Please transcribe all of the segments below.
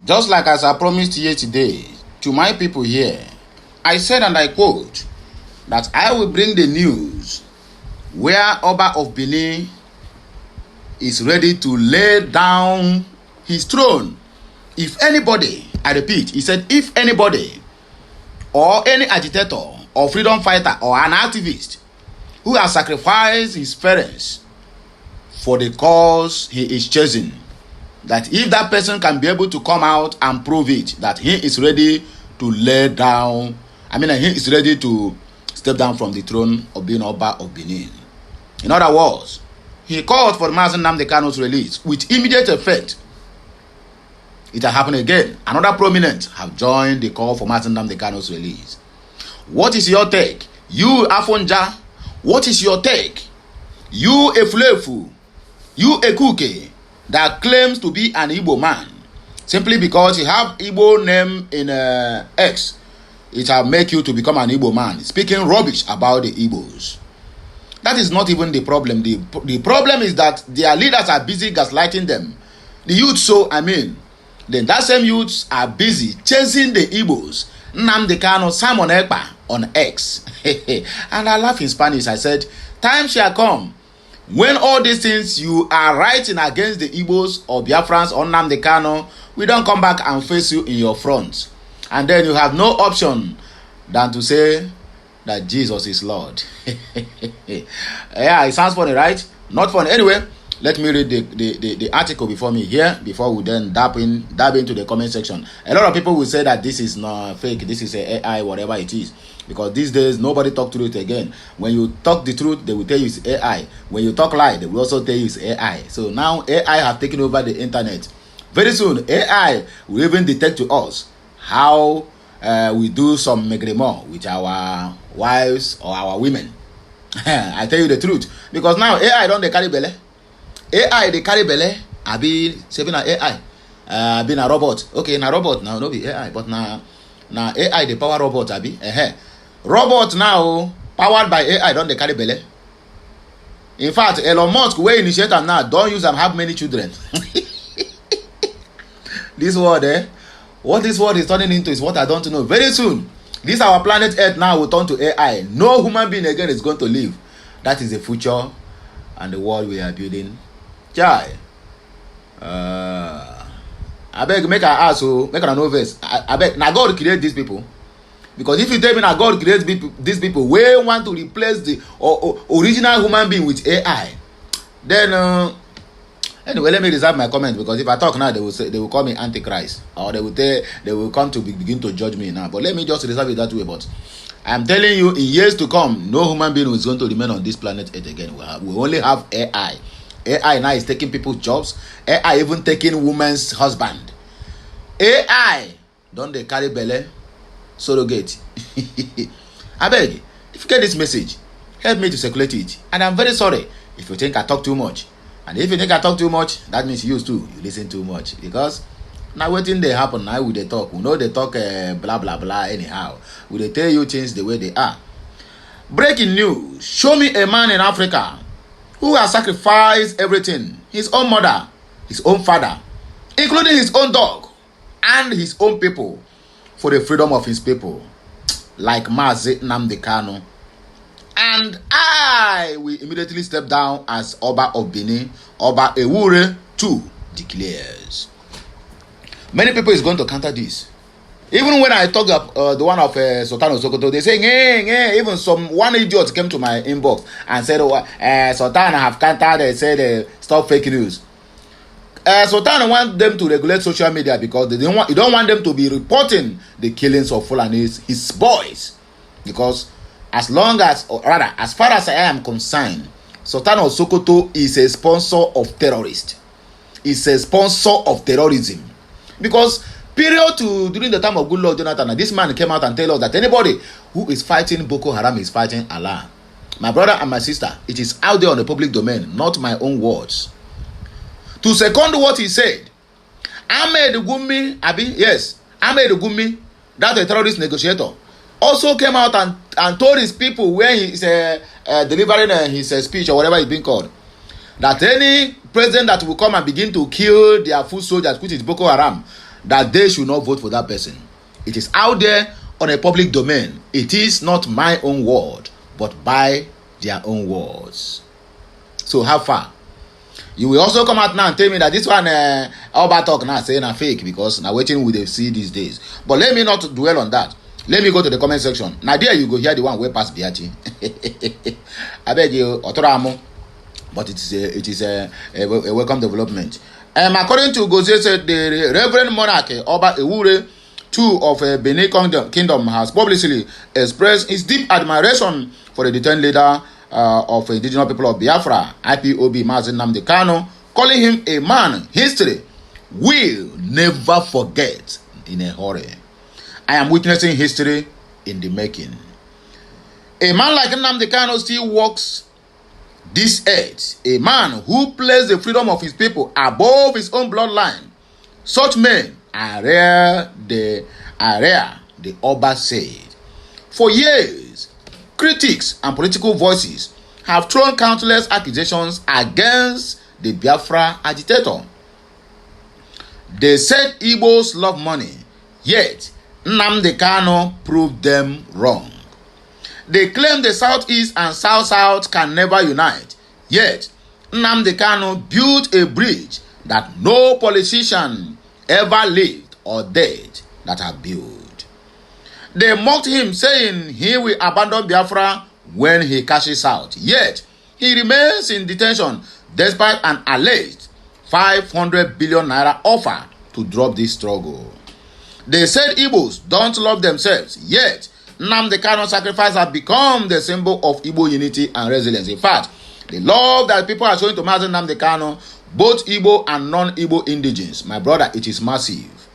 Just like as I promised yesterday to my people here, I said, and I quote, that I will bring the news where Oba of Benin is ready to lay down his throne. If anybody, I repeat, he said, if anybody or any agitator or freedom fighter or an activist who has sacrificed his parents for the cause he is chasing, that if that person can be able to come out and prove it, that he is ready to lay down, he is ready to step down from the throne of being Oba of Benin. In other words, he called for Mazi Nnamdi Kanu's release with immediate effect. It has happened again. Another prominent have joined the call for Mazi Nnamdi Kanu's release. What is your take? You Afonja, what is your take? You Eflefu, you Ekuke, that claims to be an Igbo man, simply because you have Igbo name in X, it will make you to become an Igbo man, speaking rubbish about the Igbos. That is not even the problem. The problem is that their leaders are busy gaslighting them. The youth, then that same youths are busy chasing the Igbos. Nnamdi Kanu, Simon Ekpa on X. And I laugh in Spanish. I said, time shall come when all these things you are writing against the Igbos or Biafrans or Nnamdi Kanu, we don't come back and face you in your front. And then you have no option than to say that Jesus is Lord. Yeah, it sounds funny, right? Not funny. Anyway, let me read the article before me here, before we then dab into the comment section. A lot of people will say that this is not fake, this is AI, whatever it is. Because these days, nobody talk truth again. When you talk the truth, they will tell you it's AI. When you talk lie, they will also tell you it's AI. So now AI have taken over the internet. Very soon, AI will even detect to us how we do some megremo with our wives or our women. I tell you the truth. Because now AI don't they carry belle. AI they carry belle. I be saving an AI. Be a robot. Okay, na robot now, no be AI, but na AI the power robot I be. Robot now powered by AI don't they carry belle. In fact, Elon Musk wey initiate am now don't use am have many children. This world what this world is turning into is what I don't know. Very soon, this our planet Earth now will turn to AI. No human being again is going to live. That is the future and the world we are building. Jai. I beg make I ask you, make I know this. I beg now God create these people. Because if you tell me that God creates these people, we want to replace the original human being with AI, then anyway, let me reserve my comment, because if I talk now, they will call me Antichrist, or they will come to begin to judge me now. But let me just reserve it that way. But I'm telling you, in years to come, no human being is going to remain on this planet Earth again. We only have AI. AI now is taking people's jobs. AI even taking women's husband. AI don't they carry belle? Surrogate. I beg, if you get this message, help me to circulate it. And I'm very sorry if you think I talk too much. And if you think I talk too much, that means you too, you listen too much. Because now waiting they happen, now we they talk. We know they talk blah blah blah anyhow. We they tell you things the way they are. Breaking news. Show me a man in Africa who has sacrificed everything. His own mother, his own father, including his own dog and his own people, for the freedom of his people, like Mazi Nnamdi Kanu. And I will immediately step down as Oba of Benin. Oba Ewure too declares. Many people is going to counter this. Even when I talk the one of Sultan of Sokoto, they say, even one idiot came to my inbox and said, Sultan have countered, they said, stop fake news. Sultan want them to regulate social media because he don't want them to be reporting the killings of Fulanis, his boys. Because as far as I am concerned, Sultan of Sokoto is a sponsor of terrorists. Is a sponsor of terrorism. Because during the time of good Lord Jonathan, this man came out and tell us that anybody who is fighting Boko Haram is fighting Allah. My brother and my sister, it is out there on the public domain, not my own words. To second what he said, Ahmed Gumi, that a terrorist negotiator, also came out and told his people when he's delivering his speech or whatever it's being called, that any president that will come and begin to kill their foot soldiers, which is Boko Haram, that they should not vote for that person. It is out there on a public domain. It is not my own word, but by their own words. So how far? You will also come out now and tell me that this one Oba talk now saying a fake because now waiting with the see these days. But let me not dwell on that. Let me go to the comment section. Now there you go hear the one way past Biati. I beg you, Otoramo. But it is a welcome development. According to Goze said, the Reverend Monarch Oba Ewure II of Benin Kingdom has publicly expressed his deep admiration for the detained leader of indigenous people of Biafra, IPOB Nnamdi Kanu, calling him a man history will never forget in a hurry. I am witnessing history in the making. A man like Nnamdi Kanu still walks this earth, a man who placed the freedom of his people above his own bloodline. Such men are rare, the Oba said. For years, critics and political voices have thrown countless accusations against the Biafra agitator. They said Igbos love money, yet Nnamdi Kanu proved them wrong. They claim the Southeast and South-South can never unite, yet Nnamdi Kanu built a bridge that no politician ever lived or dead that have built. They mocked him, saying he will abandon Biafra when he cashes out, yet he remains in detention despite an alleged 500 billion naira offer to drop this struggle. They said Igbos don't love themselves, yet Nnamdi Kanu's sacrifice has become the symbol of Igbo unity and resilience. In fact, the love that people are showing to Mazi Nnamdi Kanu, both Igbo and non-Igbo indigenes, my brother, it is massive.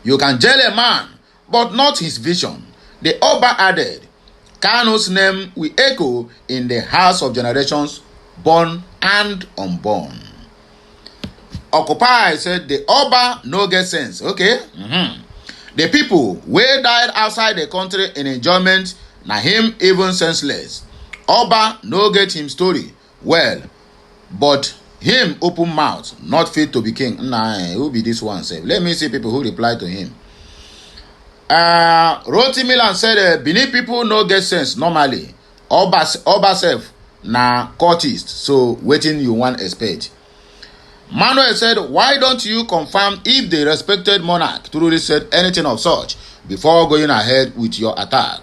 You can jail a man, but not his vision. The Oba added, Kanu's name will echo in the house of generations, born and unborn. Occupy said the Oba no get sense. Okay? The people wey died outside the country in enjoyment, na him even senseless. Oba no get him story well, but him open mouth, not fit to be king. Nah, who be this one? Say, let me see people who reply to him. Roti Milan said, Benin people no get sense normally. Oba self na courtist, so waiting you want expect. Manuel said, why don't you confirm if the respected monarch truly said anything of such before going ahead with your attack?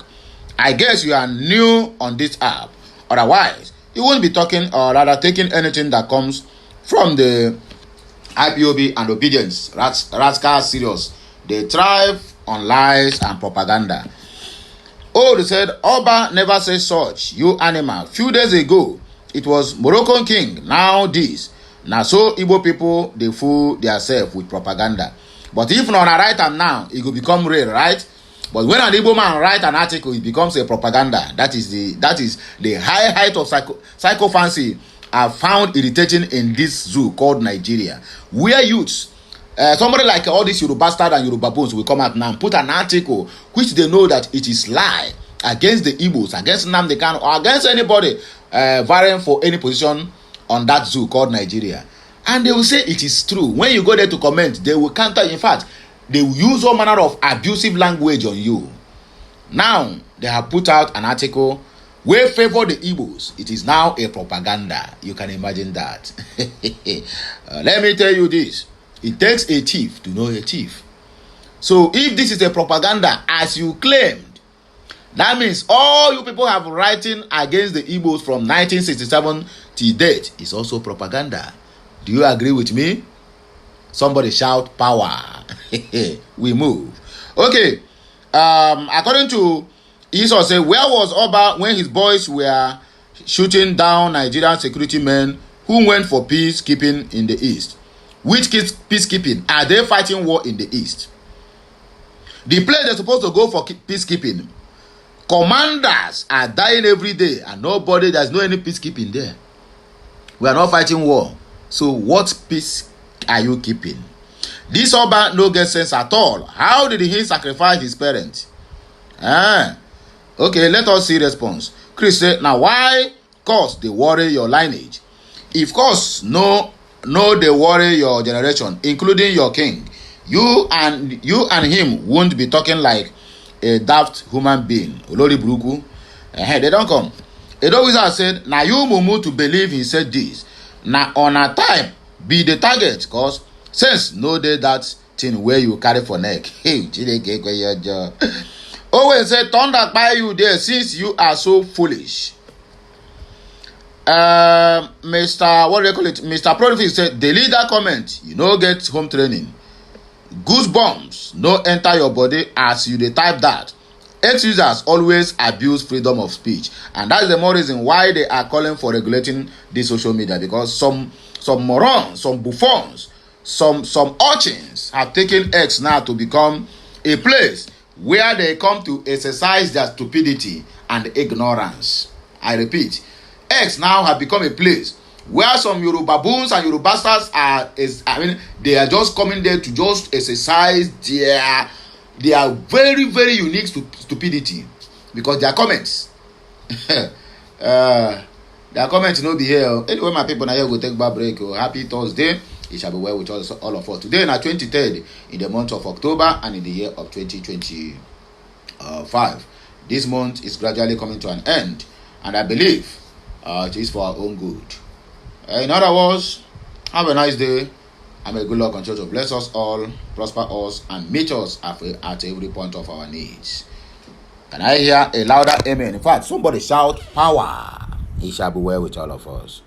I guess you are new on this app. Otherwise, you won't be talking or rather taking anything that comes from the IPOB and obedience. Rascal serious. They thrive on lies and propaganda. Oh, they said, Oba never said such, you animal. Few days ago, it was Moroccan king, now this. Now so Igbo people, they fool themselves with propaganda. But if not write am now, it will become real, right? But when an Igbo man write an article, it becomes a propaganda. That is the high height of psychophancy are found irritating in this zoo called Nigeria, where youths, somebody like all these Yoruba bastard and Yoruba bones will come out now and put an article which they know that it is lie against the Igbos, against Nnamdi Kanu, or against anybody vying for any position on that zoo called Nigeria. And they will say it is true. When you go there to comment, they will counter. In fact, they will use all manner of abusive language on you. Now, they have put out an article where favor the Igbos. It is now a propaganda. You can imagine that. Let me tell you this. It takes a thief to know a thief. So if this is a propaganda, as you claimed, that means all you people have writing against the Igbos from 1967 to date is also propaganda. Do you agree with me? Somebody shout power. We move. Okay. According to Esau, say, where was Oba when his boys were shooting down Nigerian security men who went for peacekeeping in the east? Which peacekeeping? Are they fighting war in the east? The place they're supposed to go for peacekeeping, commanders are dying every day and there's no any peacekeeping there. We are not fighting war. So what peace are you keeping? This Oba no get sense at all. How did he sacrifice his parents? Okay, let us see response. Chris said, now why cause they worry your lineage? If cause no they worry your generation, including your king, You and him won't be talking like a daft human being. Olori Buruku. They don't come. Edo Wizard said, now you mumu to believe he said this. Now on a time, be the target, cause since no day that thing where you carry for neck. Hey, always say, turn that by you there since you are so foolish. Mr. What do you call it? Mr. Prolific said, delete that comment. You no get home training. Goosebumps no enter your body as you dey type that. Ex users always abuse freedom of speech, and that is the more reason why they are calling for regulating this social media, because some morons, some buffoons, some urchins have taken X now to become a place where they come to exercise their stupidity and ignorance. I repeat, X now have become a place where some Yoruba boons and Yoruba stars they are just coming there to just exercise their very, very unique stupidity, because their comments no be here. Anyway, my people, now here go take back break. Happy Thursday. It shall be well with all of us. Today na 23rd in the month of October and in the year of 2025. This month is gradually coming to an end, and I believe it is for our own good. In other words, have a nice day. And may good luck and church to bless us all, prosper us, and meet us at every point of our needs. Can I hear a louder amen? In fact, somebody shout power. It shall be well with all of us.